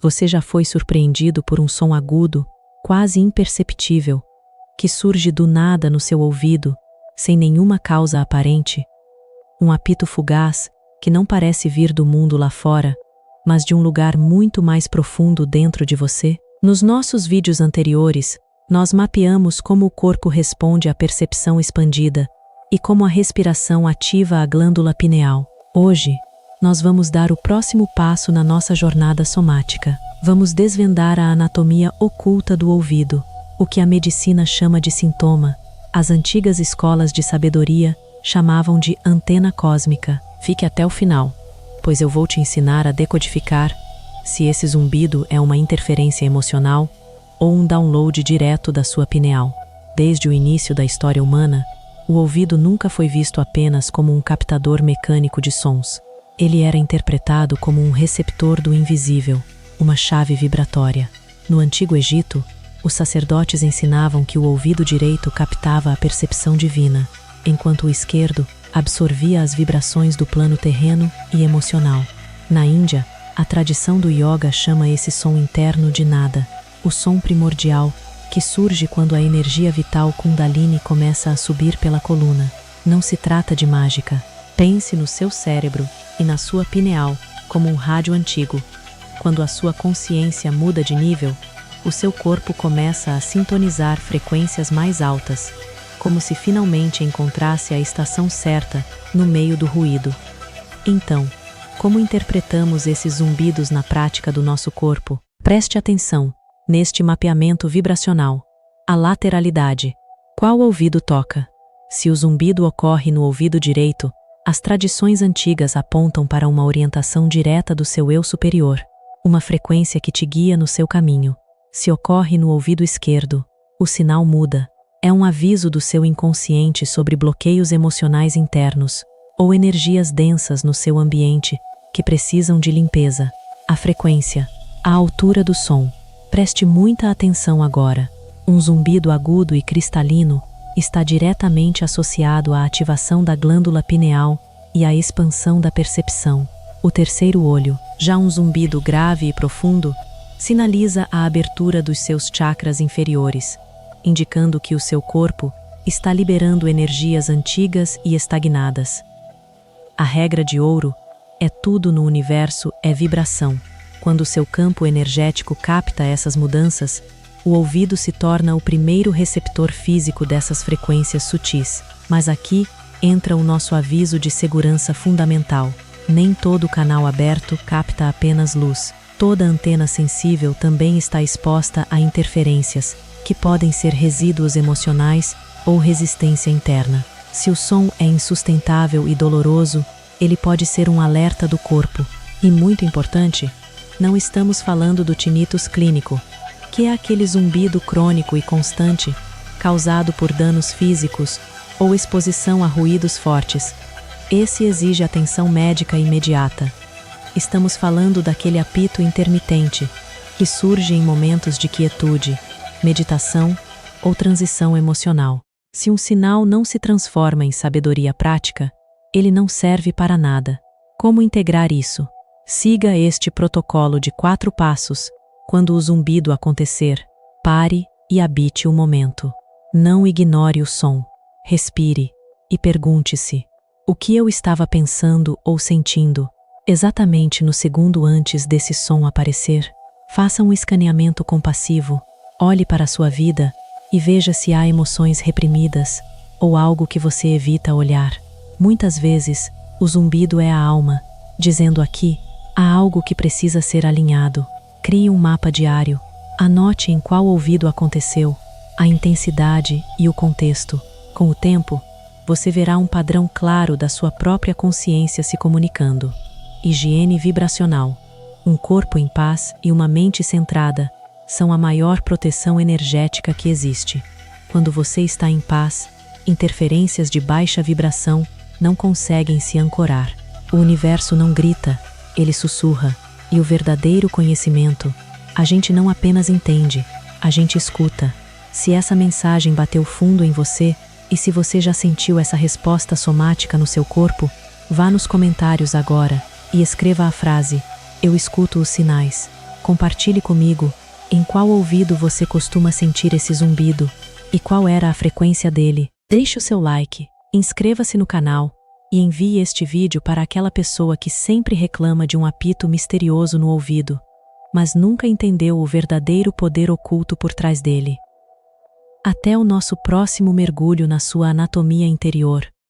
Você já foi surpreendido por um som agudo, quase imperceptível, que surge do nada no seu ouvido, sem nenhuma causa aparente? Um apito fugaz que não parece vir do mundo lá fora, mas de um lugar muito mais profundo dentro de você? Nos nossos vídeos anteriores, nós mapeamos como o corpo responde à percepção expandida e como a respiração ativa a glândula pineal. Hoje, nós vamos dar o próximo passo na nossa jornada somática. Vamos desvendar a anatomia oculta do ouvido, o que a medicina chama de sintoma. As antigas escolas de sabedoria chamavam de antena cósmica. Fique até o final, pois eu vou te ensinar a decodificar se esse zumbido é uma interferência emocional ou um download direto da sua pineal. Desde o início da história humana, o ouvido nunca foi visto apenas como um captador mecânico de sons. Ele era interpretado como um receptor do invisível, uma chave vibratória. No Antigo Egito, os sacerdotes ensinavam que o ouvido direito captava a percepção divina, enquanto o esquerdo absorvia as vibrações do plano terreno e emocional. Na Índia, a tradição do yoga chama esse som interno de nada, o som primordial, que surge quando a energia vital Kundalini começa a subir pela coluna. Não se trata de mágica. Pense no seu cérebro e na sua pineal como um rádio antigo. Quando a sua consciência muda de nível, o seu corpo começa a sintonizar frequências mais altas, como se finalmente encontrasse a estação certa no meio do ruído. Então, como interpretamos esses zumbidos na prática do nosso corpo? Preste atenção neste mapeamento vibracional. A lateralidade. Qual ouvido toca? Se o zumbido ocorre no ouvido direito, as tradições antigas apontam para uma orientação direta do seu eu superior, uma frequência que te guia no seu caminho. Se ocorre no ouvido esquerdo, o sinal muda. É um aviso do seu inconsciente sobre bloqueios emocionais internos ou energias densas no seu ambiente que precisam de limpeza. A frequência, a altura do som. Preste muita atenção agora. Um zumbido agudo e cristalino está diretamente associado à ativação da glândula pineal e à expansão da percepção. O terceiro olho, já um zumbido grave e profundo, sinaliza a abertura dos seus chakras inferiores, indicando que o seu corpo está liberando energias antigas e estagnadas. A regra de ouro é: tudo no universo é vibração. Quando o seu campo energético capta essas mudanças, o ouvido se torna o primeiro receptor físico dessas frequências sutis. Mas aqui entra o nosso aviso de segurança fundamental. Nem todo canal aberto capta apenas luz. Toda antena sensível também está exposta a interferências, que podem ser resíduos emocionais ou resistência interna. Se o som é insustentável e doloroso, ele pode ser um alerta do corpo. E muito importante, não estamos falando do tinnitus clínico, que é aquele zumbido crônico e constante, causado por danos físicos ou exposição a ruídos fortes. Esse exige atenção médica imediata. Estamos falando daquele apito intermitente, que surge em momentos de quietude, meditação ou transição emocional. Se um sinal não se transforma em sabedoria prática, ele não serve para nada. Como integrar isso? Siga este protocolo de 4 passos. Quando o zumbido acontecer, pare e habite o momento. Não ignore o som. Respire e pergunte-se: o que eu estava pensando ou sentindo exatamente no segundo antes desse som aparecer? Faça um escaneamento compassivo. Olhe para a sua vida e veja se há emoções reprimidas ou algo que você evita olhar. Muitas vezes, o zumbido é a alma, dizendo: aqui há algo que precisa ser alinhado. Crie um mapa diário. Anote em qual ouvido aconteceu, a intensidade e o contexto. Com o tempo, você verá um padrão claro da sua própria consciência se comunicando. Higiene vibracional. Um corpo em paz e uma mente centrada são a maior proteção energética que existe. Quando você está em paz, interferências de baixa vibração não conseguem se ancorar. O universo não grita, ele sussurra. E o verdadeiro conhecimento, a gente não apenas entende, a gente escuta. Se essa mensagem bateu fundo em você, e se você já sentiu essa resposta somática no seu corpo, vá nos comentários agora e escreva a frase: eu escuto os sinais. Compartilhe comigo em qual ouvido você costuma sentir esse zumbido e qual era a frequência dele. Deixe o seu like, inscreva-se no canal e envie este vídeo para aquela pessoa que sempre reclama de um apito misterioso no ouvido, mas nunca entendeu o verdadeiro poder oculto por trás dele. Até o nosso próximo mergulho na sua anatomia interior.